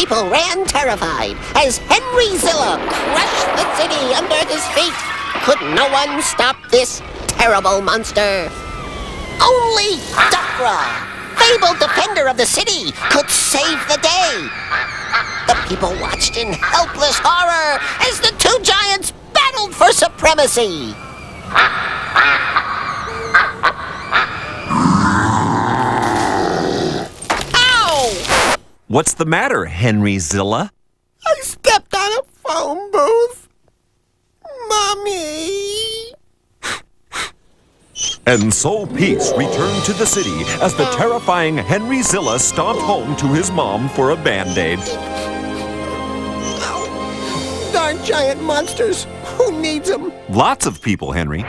people ran terrified as Henry Zilla crushed the city under his feet. Could no one stop this terrible monster? Only Duckra, fabled defender of the city, could save the day. The people watched in helpless horror as the two giants battled for supremacy. Ow! What's the matter, Henry Zilla? I stepped on a phone booth. Mommy! And so peace returned to the city as the terrifying Henry Zilla stomped home to his mom for a Band-Aid. Oh, darn giant monsters. Who needs them? Lots of people, Henry.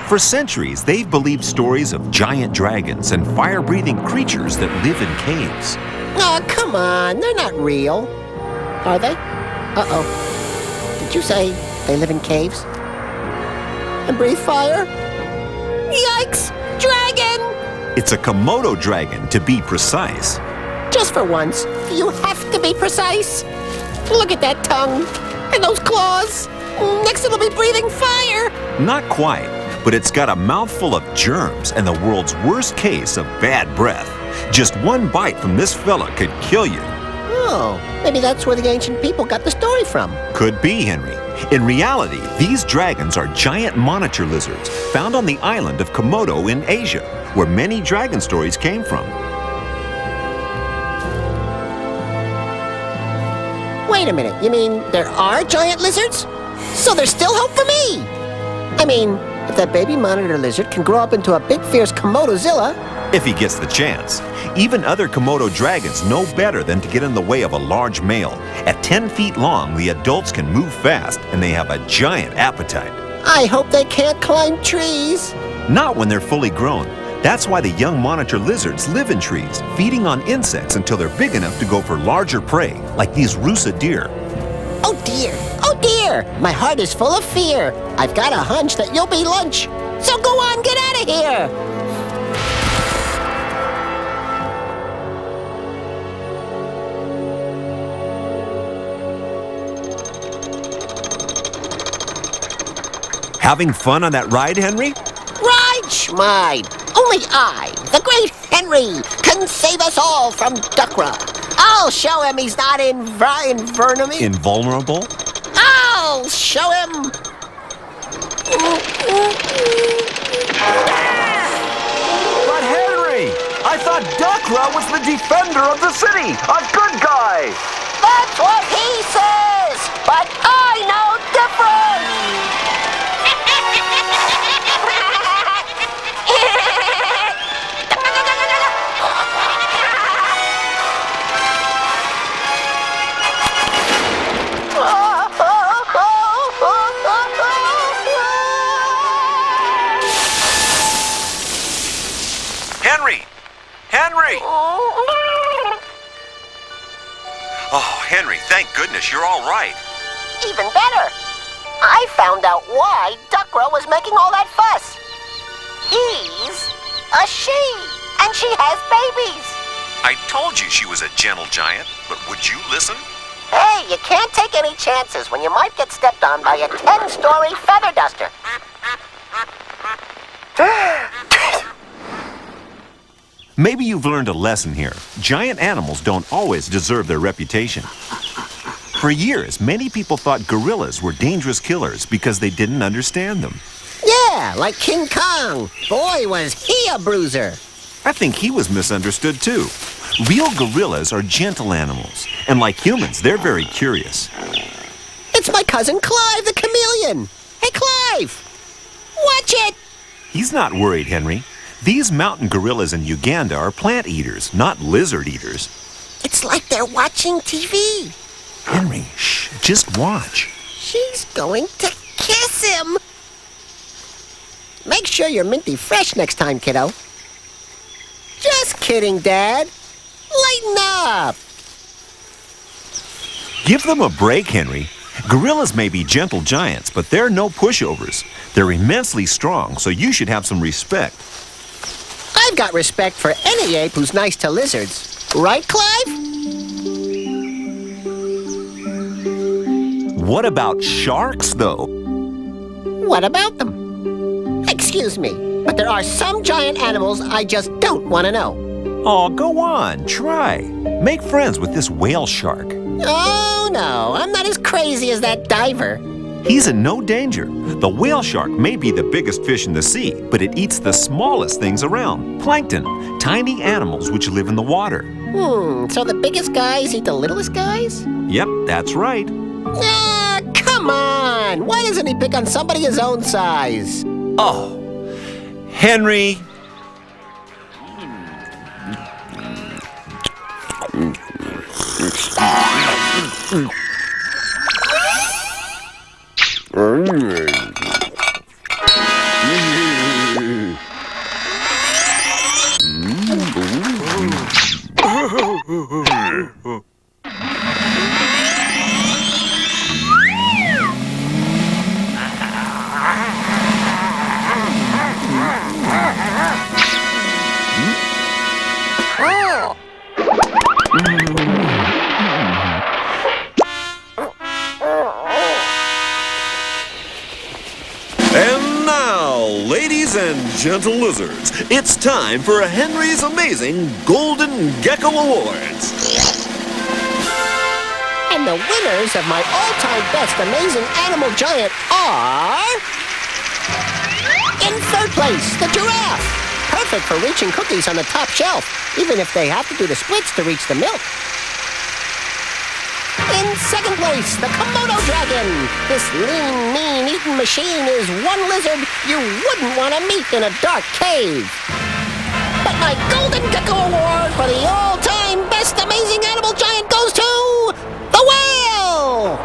For centuries, they've believed stories of giant dragons and fire-breathing creatures that live in caves. Oh, come on. They're not real. Are they? Uh-oh. Did you say they live in caves? And breathe fire? Yikes! Dragon! It's a Komodo dragon, to be precise. Just for once, you have to be precise. Look at that tongue and those claws. Next it'll be breathing fire. Not quite, but it's got a mouthful of germs and the world's worst case of bad breath. Just one bite from this fella could kill you. Oh, maybe that's where the ancient people got the story from. Could be, Henry. In reality, these dragons are giant monitor lizards found on the island of Komodo in Asia, where many dragon stories came from. Wait a minute, you mean there are giant lizards? So there's still hope for me! I mean, if that baby monitor lizard can grow up into a big fierce Komodo Zilla... If he gets the chance. Even other Komodo dragons know better than to get in the way of a large male. At 10 feet long, the adults can move fast, and they have a giant appetite. I hope they can't climb trees. Not when they're fully grown. That's why the young monitor lizards live in trees, feeding on insects until they're big enough to go for larger prey, like these Rusa deer. Oh dear, oh dear, my heart is full of fear. I've got a hunch that you'll be lunch. So go on, get out of here. Having fun on that ride, Henry? Ride, schmide. Only I, the great Henry, can save us all from Duckra. I'll show him he's not Invulnerable? I'll show him. But Henry, I thought Duckra was the defender of the city, a good guy. That's what he says, but I know different. Henry! Henry! Oh, Henry, thank goodness you're all right. Even better. I found out why Duckra was making all that fuss. He's a she, and she has babies. I told you she was a gentle giant, but would you listen? Hey, you can't take any chances when you might get stepped on by a 10-story feather duster. Maybe you've learned a lesson here. Giant animals don't always deserve their reputation. For years, many people thought gorillas were dangerous killers because they didn't understand them. Yeah, like King Kong. Boy, was he a bruiser. I think he was misunderstood too. Real gorillas are gentle animals, and like humans, they're very curious. It's my cousin Clive the chameleon. Hey, Clive, watch it. He's not worried, Henry. These mountain gorillas in Uganda are plant eaters, not lizard eaters. It's like they're watching TV. Henry, shh, just watch. She's going to kiss him. Make sure you're minty fresh next time, kiddo. Just kidding, Dad. Lighten up. Give them a break, Henry. Gorillas may be gentle giants, but they're no pushovers. They're immensely strong, so you should have some respect. I've got respect for any ape who's nice to lizards. Right, Clive? What about sharks, though? What about them? Excuse me, but there are some giant animals I just don't want to know. Oh, go on, try. Make friends with this whale shark. Oh, no, I'm not as crazy as that diver. He's in no danger. The whale shark may be the biggest fish in the sea, but it eats the smallest things around. Plankton, tiny animals which live in the water. So the biggest guys eat the littlest guys? Yep, that's right. Ah, come on! Why doesn't he pick on somebody his own size? Oh, Henry. And now, ladies and gentle lizards, it's time for Henry's Amazing Golden Gecko Awards. And the winners of my all-time best amazing animal giant are... In third place, the giraffe. Perfect for reaching cookies on the top shelf, even if they have to do the splits to reach the milk. In second place, the Komodo Dragon. This lean, mean-eating machine is one lizard you wouldn't want to meet in a dark cave. But my Golden Gecko Award for the all-time best amazing animal giant goes to... the whale!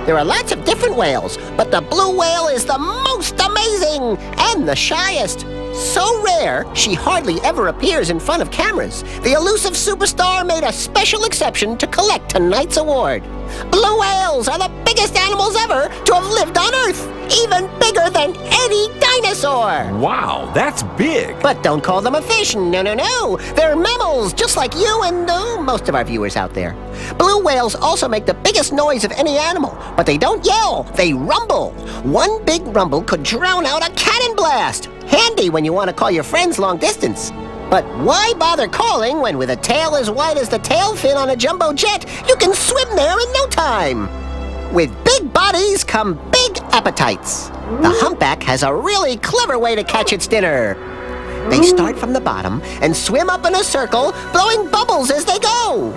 There are lots of different whales, but the blue whale is the most amazing and the shyest. So rare, she hardly ever appears in front of cameras. The elusive superstar made a special exception to collect tonight's award. Blue whales are the biggest animals ever to have lived on Earth, even bigger than any dinosaur. Wow, that's big. But don't call them a fish, no. They're mammals, just like you and most of our viewers out there. Blue whales also make the biggest noise of any animal, but they don't yell, they rumble. One big rumble could drown out a cannon blast. Handy when you want to call your friends long distance. But why bother calling when with a tail as wide as the tail fin on a jumbo jet, you can swim there in no time? With big bodies come big appetites. The humpback has a really clever way to catch its dinner. They start from the bottom and swim up in a circle, blowing bubbles as they go.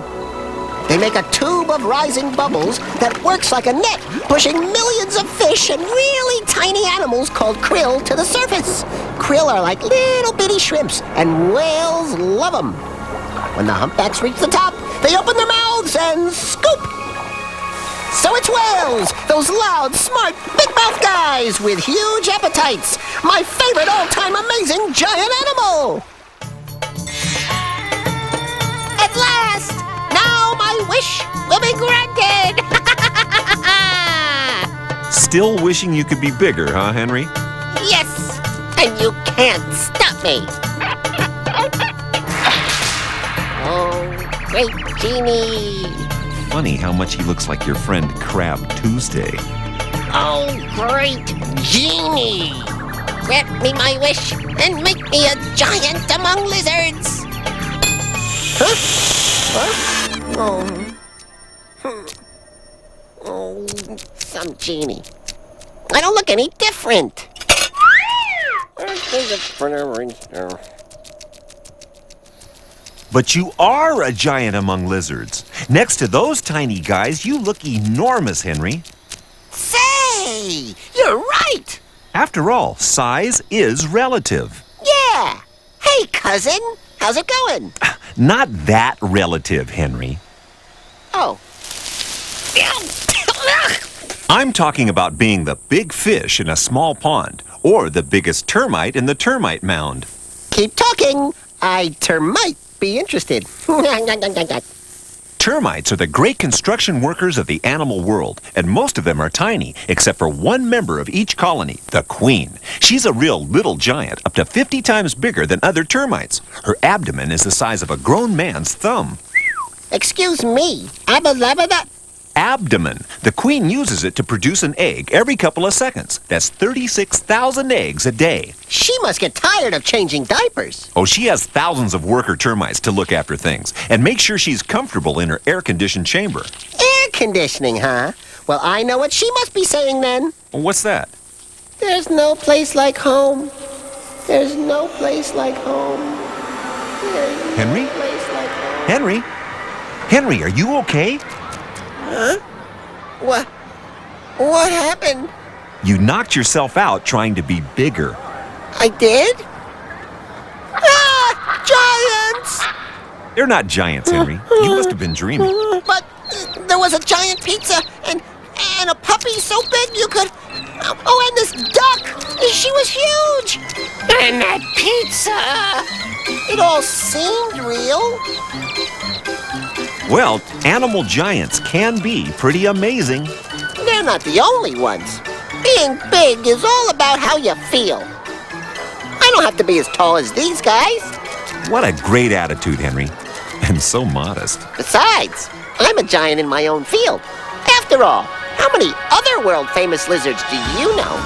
They make a tube of rising bubbles that works like a net, pushing millions of fish and really tiny animals called krill to the surface. Krill are like little bitty shrimps, and whales love them. When the humpbacks reach the top, they open their mouths and scoop. So it's whales, those loud, smart, big-mouth guys with huge appetites. My favorite all-time amazing giant animal. At last! Now my wish will be granted! Still wishing you could be bigger, huh, Henry? Yes, and you can't stop me. Oh, great genie. Funny how much he looks like your friend Crab Tuesday. Oh, great genie. Grant me my wish and make me a giant among lizards. Huh? Oh, some genie. I don't look any different. But you are a giant among lizards. Next to those tiny guys, you look enormous, Henry. Say, you're right. After all, size is relative. Yeah. Hey, cousin. How's it going? Not that relative, Henry. Oh. I'm talking about being the big fish in a small pond, or the biggest termite in the termite mound. Keep talking. I termite be interested. Termites are the great construction workers of the animal world, and most of them are tiny, except for one member of each colony, the queen. She's a real little giant, up to 50 times bigger than other termites. Her abdomen is the size of a grown man's thumb. Excuse me. Abba-labba-da. Abdomen. The queen uses it to produce an egg every couple of seconds. That's 36,000 eggs a day. She must get tired of changing diapers. Oh, she has thousands of worker termites to look after things and make sure she's comfortable in her air-conditioned chamber. Air conditioning, huh? Well, I know what she must be saying then. What's that? There's no place like home. There's no place like home. There's Henry? no place like home. Henry? Henry, are you okay? Huh? What happened? You knocked yourself out trying to be bigger. I did? Ah! Giants! They're not giants, Henry. You must have been dreaming. But there was a giant pizza and a puppy so big you could... Oh, and this duck! She was huge! And that pizza! It all seemed real. Well, animal giants can be pretty amazing. They're not the only ones. Being big is all about how you feel. I don't have to be as tall as these guys. What a great attitude, Henry. And so modest. Besides, I'm a giant in my own field. After all, how many other world-famous lizards do you know?